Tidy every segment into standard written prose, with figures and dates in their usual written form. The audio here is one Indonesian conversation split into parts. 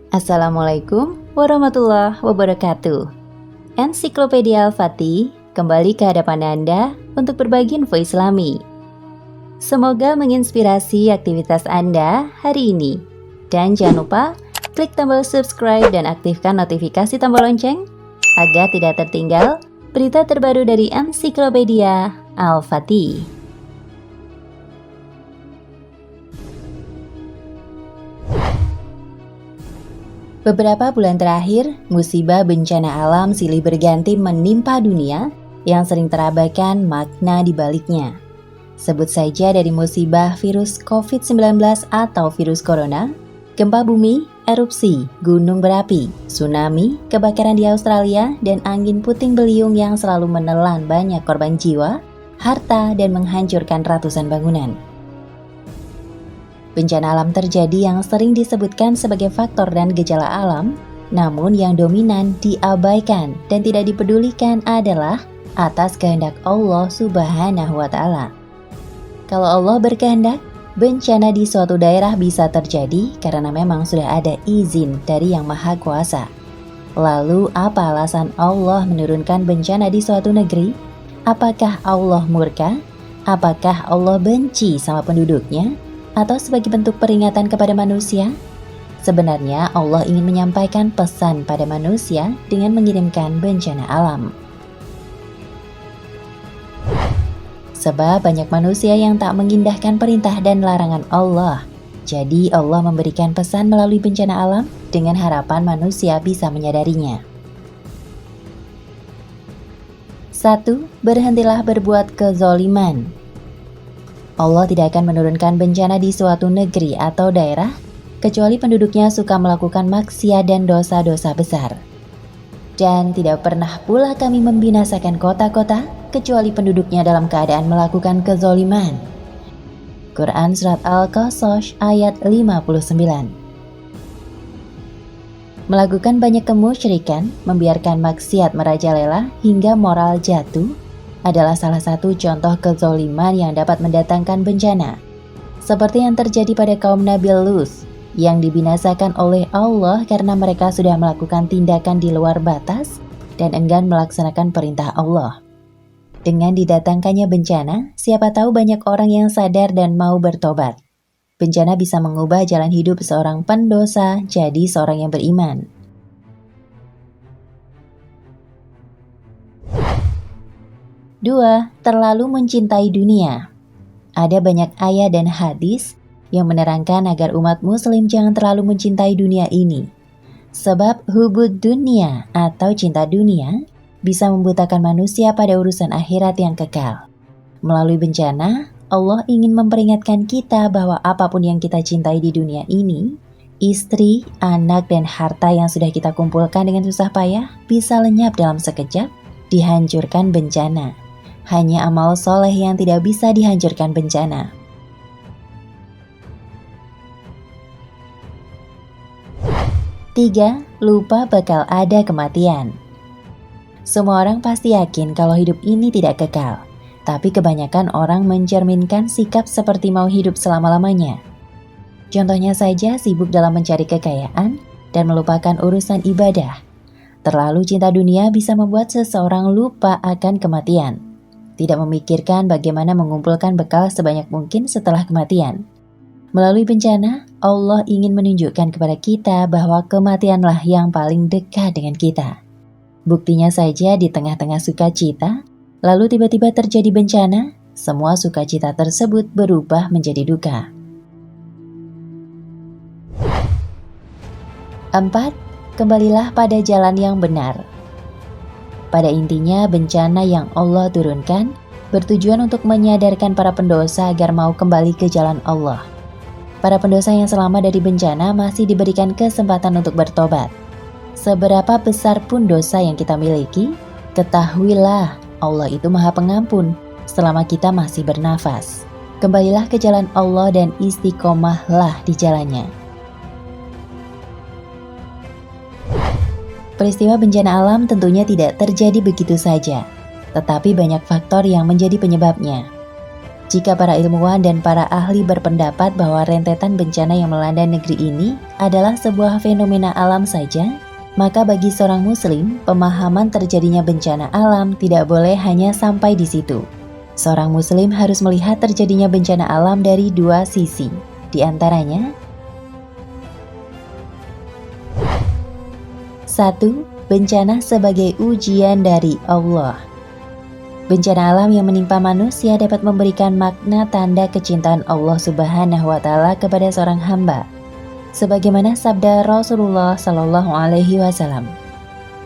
Assalamualaikum warahmatullahi wabarakatuh. Ensiklopedia Al-Fatih kembali ke hadapan Anda untuk berbagi info Islami. Semoga menginspirasi aktivitas Anda hari ini. Dan jangan lupa klik tombol subscribe dan aktifkan notifikasi tombol lonceng agar tidak tertinggal berita terbaru dari Ensiklopedia Al-Fatih. Beberapa bulan terakhir, musibah bencana alam silih berganti menimpa dunia yang sering terabaikan makna di baliknya. Sebut saja dari musibah virus COVID-19 atau virus corona, gempa bumi, erupsi, gunung berapi, tsunami, kebakaran di Australia, dan angin puting beliung yang selalu menelan banyak korban jiwa, harta, dan menghancurkan ratusan bangunan. Bencana alam terjadi yang sering disebutkan sebagai faktor dan gejala alam, namun yang dominan diabaikan dan tidak dipedulikan adalah atas kehendak Allah Subhanahu wa Ta'ala. Kalau Allah berkehendak, bencana di suatu daerah bisa terjadi karena memang sudah ada izin dari Yang Maha Kuasa. Lalu, apa alasan Allah menurunkan bencana di suatu negeri? Apakah Allah murka? Apakah Allah benci sama penduduknya? Atau sebagai bentuk peringatan kepada manusia? Sebenarnya Allah ingin menyampaikan pesan pada manusia dengan mengirimkan bencana alam. Sebab banyak manusia yang tak mengindahkan perintah dan larangan Allah. Jadi Allah memberikan pesan melalui bencana alam dengan harapan manusia bisa menyadarinya. 1. Berhentilah berbuat kezoliman. Allah tidak akan menurunkan bencana di suatu negeri atau daerah kecuali penduduknya suka melakukan maksiat dan dosa-dosa besar. Dan tidak pernah pula kami membinasakan kota-kota kecuali penduduknya dalam keadaan melakukan kezoliman. Quran Surat Al-Qasas ayat 59. Melakukan banyak kemusyrikan, membiarkan maksiat merajalela hingga moral jatuh adalah salah satu contoh kezoliman yang dapat mendatangkan bencana. Seperti yang terjadi pada kaum Nabi Lut yang dibinasakan oleh Allah karena mereka sudah melakukan tindakan di luar batas dan enggan melaksanakan perintah Allah. Dengan didatangkannya bencana, siapa tahu banyak orang yang sadar dan mau bertobat. Bencana bisa mengubah jalan hidup seorang pendosa jadi seorang yang beriman. 2. Terlalu mencintai dunia. Ada banyak ayat dan hadis yang menerangkan agar umat muslim jangan terlalu mencintai dunia ini. Sebab hubud dunia atau cinta dunia bisa membutakan manusia pada urusan akhirat yang kekal. Melalui bencana, Allah ingin memperingatkan kita bahwa apapun yang kita cintai di dunia ini, istri, anak, dan harta yang sudah kita kumpulkan dengan susah payah bisa lenyap dalam sekejap, dihancurkan bencana. Hanya amal soleh yang tidak bisa dihancurkan bencana. 3. Lupa bakal ada kematian. Semua orang pasti yakin kalau hidup ini tidak kekal, tapi kebanyakan orang mencerminkan sikap seperti mau hidup selama-lamanya. Contohnya saja sibuk dalam mencari kekayaan dan melupakan urusan ibadah. Terlalu cinta dunia bisa membuat seseorang lupa akan kematian. Tidak memikirkan bagaimana mengumpulkan bekal sebanyak mungkin setelah kematian. Melalui bencana, Allah ingin menunjukkan kepada kita bahwa kematianlah yang paling dekat dengan kita. Buktinya saja di tengah-tengah sukacita, lalu tiba-tiba terjadi bencana, semua sukacita tersebut berubah menjadi duka. 4. Kembalilah pada jalan yang benar. Pada intinya, bencana yang Allah turunkan bertujuan untuk menyadarkan para pendosa agar mau kembali ke jalan Allah. Para pendosa yang selamat dari bencana masih diberikan kesempatan untuk bertobat. Seberapa besar pun dosa yang kita miliki, ketahuilah Allah itu Maha Pengampun selama kita masih bernafas. Kembalilah ke jalan Allah dan istiqomahlah di jalannya. Peristiwa bencana alam tentunya tidak terjadi begitu saja, tetapi banyak faktor yang menjadi penyebabnya. Jika para ilmuwan dan para ahli berpendapat bahwa rentetan bencana yang melanda negeri ini adalah sebuah fenomena alam saja, maka bagi seorang muslim, pemahaman terjadinya bencana alam tidak boleh hanya sampai di situ. Seorang muslim harus melihat terjadinya bencana alam dari dua sisi. Di antaranya, 1. Bencana sebagai ujian dari Allah. Bencana alam yang menimpa manusia dapat memberikan makna tanda kecintaan Allah Subhanahu wa Ta'ala kepada seorang hamba. Sebagaimana sabda Rasulullah Shallallahu Alaihi Wasallam,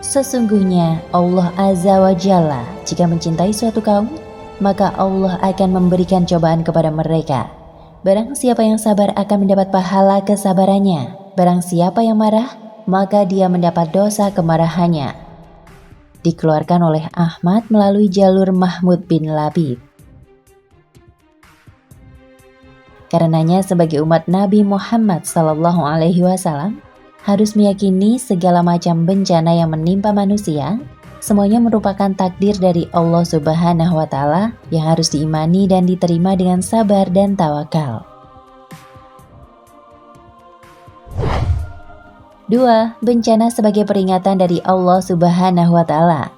sesungguhnya Allah Azza wa Jalla jika mencintai suatu kaum, maka Allah akan memberikan cobaan kepada mereka. Barang siapa yang sabar akan mendapat pahala kesabarannya. Barang siapa yang marah, maka dia mendapat dosa kemarahannya. Dikeluarkan oleh Ahmad melalui jalur Mahmud bin Labib. Karenanya sebagai umat Nabi Muhammad Sallallahu Alaihi Wasallam harus meyakini segala macam bencana yang menimpa manusia, semuanya merupakan takdir dari Allah Subhanahu wa Ta'ala yang harus diimani dan diterima dengan sabar dan tawakal. 2. Bencana sebagai peringatan dari Allah Subhanahu wa Ta'ala.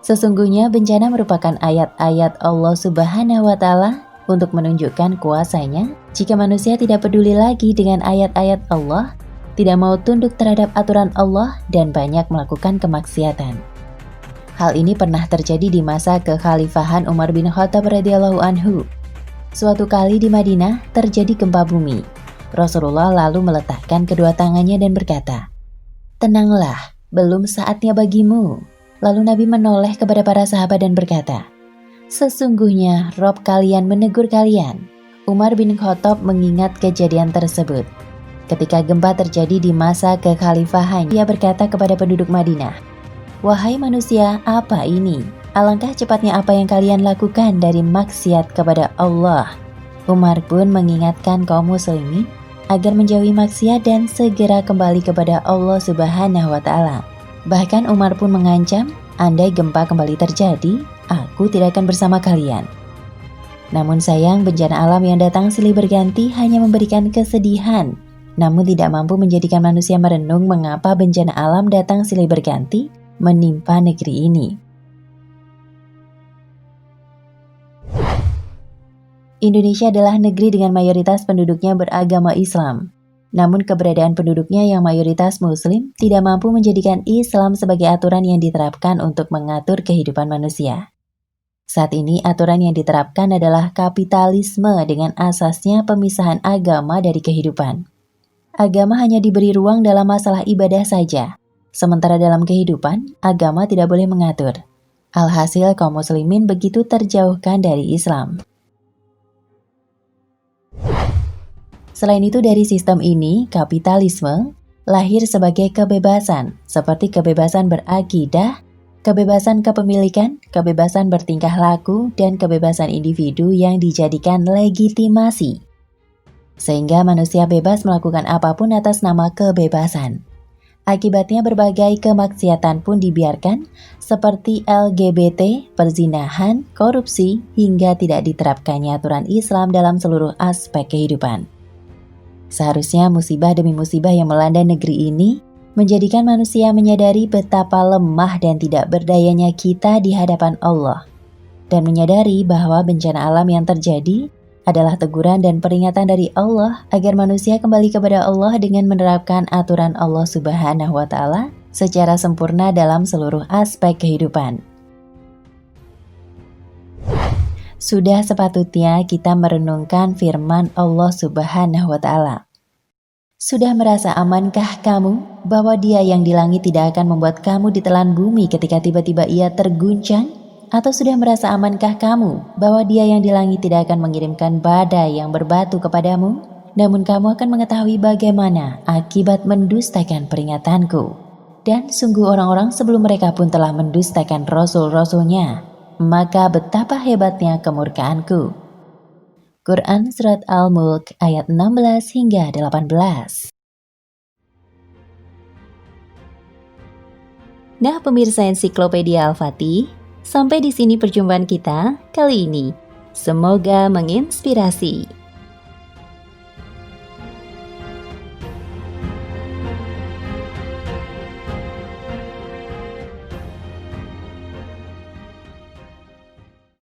Sesungguhnya bencana merupakan ayat-ayat Allah Subhanahu wa Ta'ala untuk menunjukkan kuasanya. Jika manusia tidak peduli lagi dengan ayat-ayat Allah, tidak mau tunduk terhadap aturan Allah dan banyak melakukan kemaksiatan. Hal ini pernah terjadi di masa kekhalifahan Umar bin Khattab radhiyallahu anhu. Suatu kali di Madinah terjadi gempa bumi. Rasulullah lalu meletakkan kedua tangannya dan berkata, "Tenanglah, belum saatnya bagimu." Lalu Nabi menoleh kepada para sahabat dan berkata, "Sesungguhnya Rob kalian menegur kalian." Umar bin Khattab mengingat kejadian tersebut. Ketika gempa terjadi di masa kekhalifahan, dia berkata kepada penduduk Madinah, "Wahai manusia, apa ini? Alangkah cepatnya apa yang kalian lakukan dari maksiat kepada Allah." Umar pun mengingatkan kaum muslimin agar menjauhi maksiat dan segera kembali kepada Allah Subhanahu wa Ta'ala. Bahkan Umar pun mengancam, andai gempa kembali terjadi, aku tidak akan bersama kalian. Namun sayang, bencana alam yang datang silih berganti hanya memberikan kesedihan, namun tidak mampu menjadikan manusia merenung mengapa bencana alam datang silih berganti menimpa negeri ini. Indonesia adalah negeri dengan mayoritas penduduknya beragama Islam. Namun keberadaan penduduknya yang mayoritas Muslim tidak mampu menjadikan Islam sebagai aturan yang diterapkan untuk mengatur kehidupan manusia. Saat ini aturan yang diterapkan adalah kapitalisme dengan asasnya pemisahan agama dari kehidupan. Agama hanya diberi ruang dalam masalah ibadah saja, sementara dalam kehidupan, agama tidak boleh mengatur. Alhasil kaum muslimin begitu terjauhkan dari Islam. Selain itu dari sistem ini, kapitalisme lahir sebagai kebebasan, seperti kebebasan berakidah, kebebasan kepemilikan, kebebasan bertingkah laku, dan kebebasan individu yang dijadikan legitimasi. Sehingga manusia bebas melakukan apapun atas nama kebebasan. Akibatnya berbagai kemaksiatan pun dibiarkan, seperti LGBT, perzinahan, korupsi, hingga tidak diterapkannya aturan Islam dalam seluruh aspek kehidupan. Seharusnya musibah demi musibah yang melanda negeri ini menjadikan manusia menyadari betapa lemah dan tidak berdayanya kita di hadapan Allah, dan menyadari bahwa bencana alam yang terjadi adalah teguran dan peringatan dari Allah agar manusia kembali kepada Allah dengan menerapkan aturan Allah Subhanahu wa Ta'ala secara sempurna dalam seluruh aspek kehidupan. Sudah sepatutnya kita merenungkan firman Allah Subhanahu wa Ta'ala. Sudah merasa amankah kamu bahwa Dia yang di langit tidak akan membuat kamu ditelan bumi ketika tiba-tiba Ia terguncang? Atau sudah merasa amankah kamu bahwa Dia yang di langit tidak akan mengirimkan badai yang berbatu kepadamu? Namun kamu akan mengetahui bagaimana akibat mendustakan peringatanku. Dan sungguh orang-orang sebelum mereka pun telah mendustakan rasul-rasulnya. Maka betapa hebatnya kemurkaanku. Quran Surat Al-Mulk ayat 16 hingga 18. Nah pemirsa Ensiklopedia Al-Fatih, sampai di sini perjumpaan kita kali ini. Semoga menginspirasi.